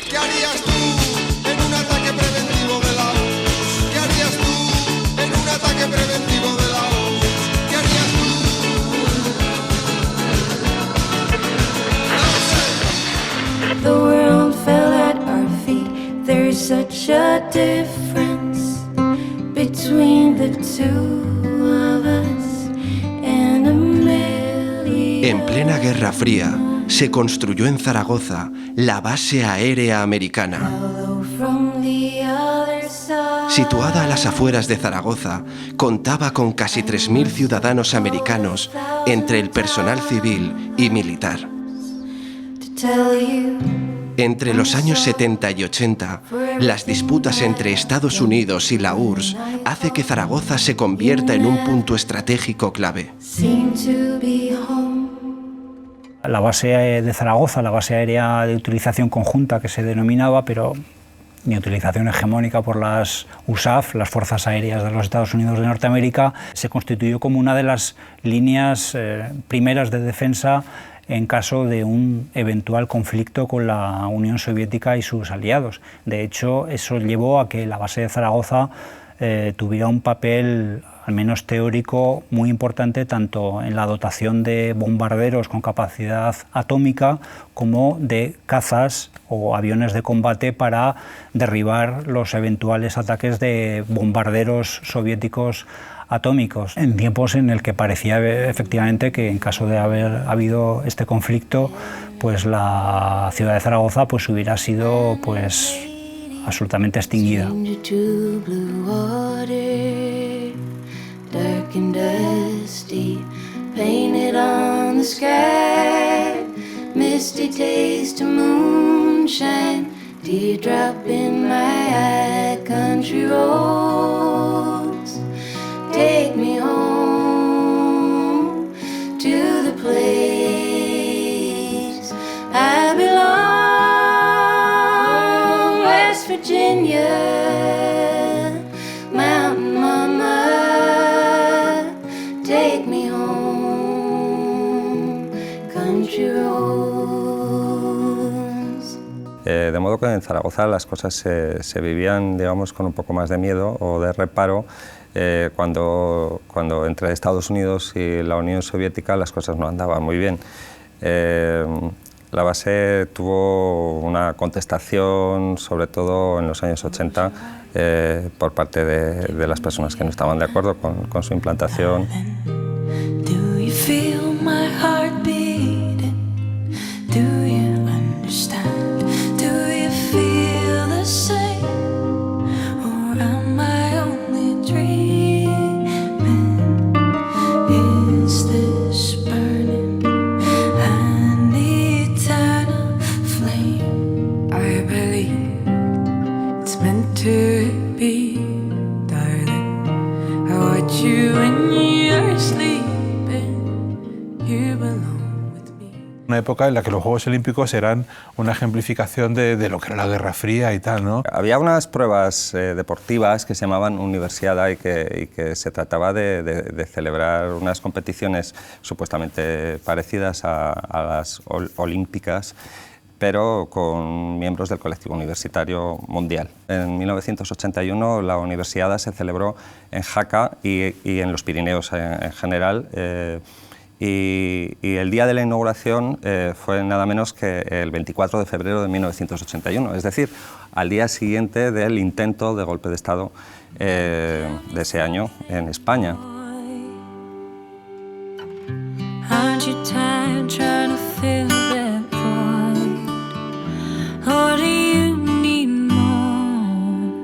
¿Qué harías tú en un ataque preventivo de la URSS? ¿Qué harías tú en un ataque preventivo de la URSS? ¿Qué harías tú? The world fell at our feet. There's such a difference between the two of us and a million. En plena Guerra Fría, se construyó en Zaragoza la base aérea americana. Situada a las afueras de Zaragoza, contaba con casi 3.000 ciudadanos americanos entre el personal civil y militar. Entre los años 70 y 80, las disputas entre Estados Unidos y la URSS hace que Zaragoza se convierta en un punto estratégico clave. La base de Zaragoza, la base aérea de utilización conjunta que se denominaba, pero de utilización hegemónica por las USAF, las Fuerzas Aéreas de los Estados Unidos de Norteamérica, se constituyó como una de las líneas primeras de defensa en caso de un eventual conflicto con la Unión Soviética y sus aliados. De hecho, eso llevó a que la base de Zaragoza tuviera un papel, al menos teórico, muy importante tanto en la dotación de bombarderos con capacidad atómica como de cazas o aviones de combate para derribar los eventuales ataques de bombarderos soviéticos atómicos, en tiempos en el que parecía efectivamente que en caso de haber habido este conflicto, pues la ciudad de Zaragoza pues hubiera sido pues absolutamente extinguida. Dark and dusty, painted on the sky, misty taste of moonshine, teardrop in my eye, country roads, take me home to the place I belong, West Virginia, mountain mama. Take me home, country roads. De modo que en Zaragoza las cosas se vivían, digamos, con un poco más de miedo o de reparo. Cuando entre Estados Unidos y la Unión Soviética las cosas no andaban muy bien. La base tuvo una contestación, sobre todo en los años 80, por parte de las personas que no estaban de acuerdo con su implantación. Do you feel my heart beating? Do you understand? Do you feel the same? Or am I only dreaming? Is this burning an eternal flame? I believe it's meant to be, darling. I watch you when you're sleeping. You belong with me. Una época en la que los Juegos Olímpicos eran una ejemplificación de lo que era la Guerra Fría y tal, ¿no? Había unas pruebas deportivas que se llamaban Universiada y que se trataba de celebrar unas competiciones supuestamente parecidas a las olímpicas, pero con miembros del colectivo universitario mundial. En 1981 la Universiada se celebró en Jaca y en los Pirineos en general, y el día de la inauguración fue nada menos que el 24 de febrero de 1981, es decir, al día siguiente del intento de golpe de Estado de ese año en España. Aren't you tired trying to fill that void? Or do you need more?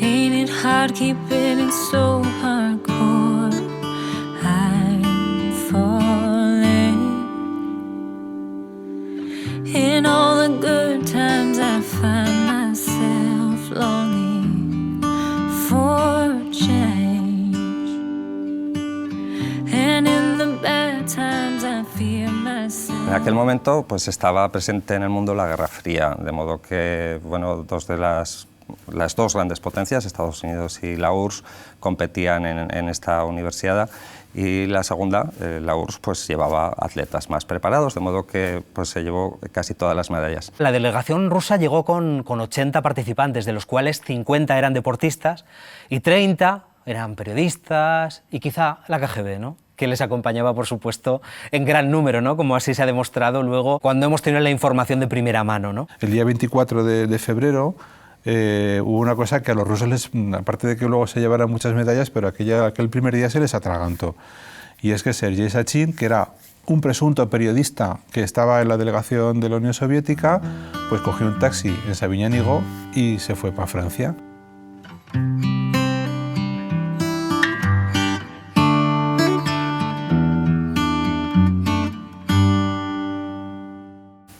Ain't it hard keeping it so hardcore? I'm falling. In all the good times I find myself longing for change. And in the bad times I fear myself. En aquel momento pues estaba presente en el mundo la Guerra Fría, de modo que bueno, las dos grandes potencias, Estados Unidos y la URSS, competían en esta universidad Y la segunda, la URSS, pues llevaba atletas más preparados, de modo que pues, se llevó casi todas las medallas. La delegación rusa llegó con 80 participantes, de los cuales 50 eran deportistas y 30 eran periodistas y quizá la KGB, ¿no?, que les acompañaba, por supuesto, en gran número, ¿no?, como así se ha demostrado luego cuando hemos tenido la información de primera mano, ¿no? El día 24 de febrero hubo una cosa que a los rusos, aparte de que luego se llevaran muchas medallas, pero aquel primer día se les atragantó. Y es que Sergei Sachin, que era un presunto periodista que estaba en la delegación de la Unión Soviética, pues cogió un taxi en Sabiñánigo y se fue para Francia.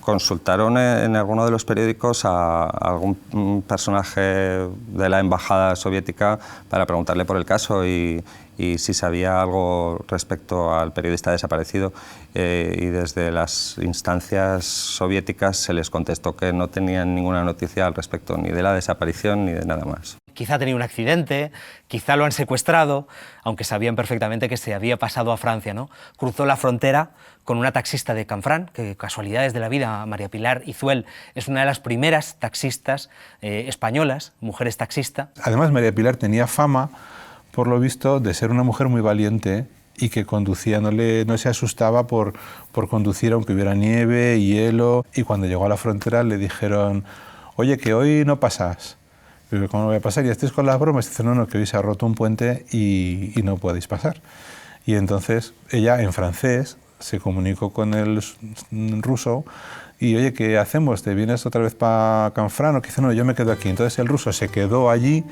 Consultaron en alguno de los periódicos a algún personaje de la embajada soviética para preguntarle por el caso y si sabía algo respecto al periodista desaparecido. Y desde las instancias soviéticas se les contestó que no tenían ninguna noticia al respecto, ni de la desaparición ni de nada más. Quizá ha tenido un accidente, quizá lo han secuestrado, aunque sabían perfectamente que se había pasado a Francia, ¿no? Cruzó la frontera con una taxista de Canfrán, que casualidades de la vida, María Pilar Izuel es una de las primeras taxistas españolas, mujeres taxistas. Además, María Pilar tenía fama, por lo visto, de ser una mujer muy valiente y que conducía, no se asustaba por conducir aunque hubiera nieve, hielo, y cuando llegó a la frontera le dijeron: oye, que hoy no pasas. Pero ¿cómo no voy a pasar? ¿Y estáis con las bromas? Dice: no, que hoy se ha roto un puente y no podéis pasar. Y entonces ella, en francés, se comunicó con el ruso y: oye, ¿qué hacemos? ¿Te vienes otra vez para Canfrán? O que dice: no, yo me quedo aquí. Entonces el ruso se quedó allí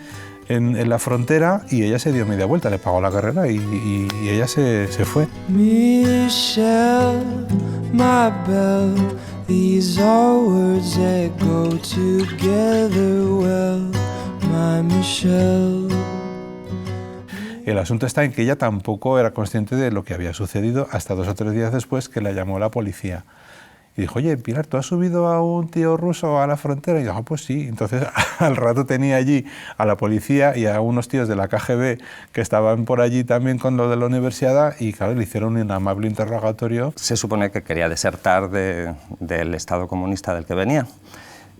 en la frontera y ella se dio media vuelta, le pagó la carrera y ella se fue. Michelle, my belle, these are words that go together well, my Michelle. El asunto está en que ella tampoco era consciente de lo que había sucedido hasta 2 o 3 días después, que la llamó la policía. Y dijo: oye, Pilar, ¿tú has subido a un tío ruso a la frontera? Y dijo: pues sí. Entonces al rato tenía allí a la policía y a unos tíos de la KGB que estaban por allí también con lo de la universidad y claro, le hicieron un amable interrogatorio. Se supone que quería desertar del Estado comunista del que venía.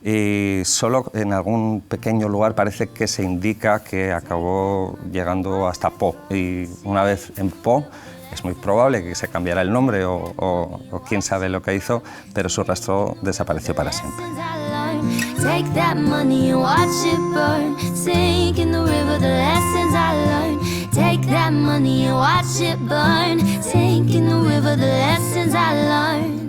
Y solo en algún pequeño lugar parece que se indica que acabó llegando hasta Po. Y una vez en Po, es muy probable que se cambiara el nombre o quién sabe lo que hizo, pero su rastro desapareció para siempre. Take that money and watch it burn. Sink in the river, the lessons I learned. Take that money and watch it burn. Sink in the river, the lessons I learned.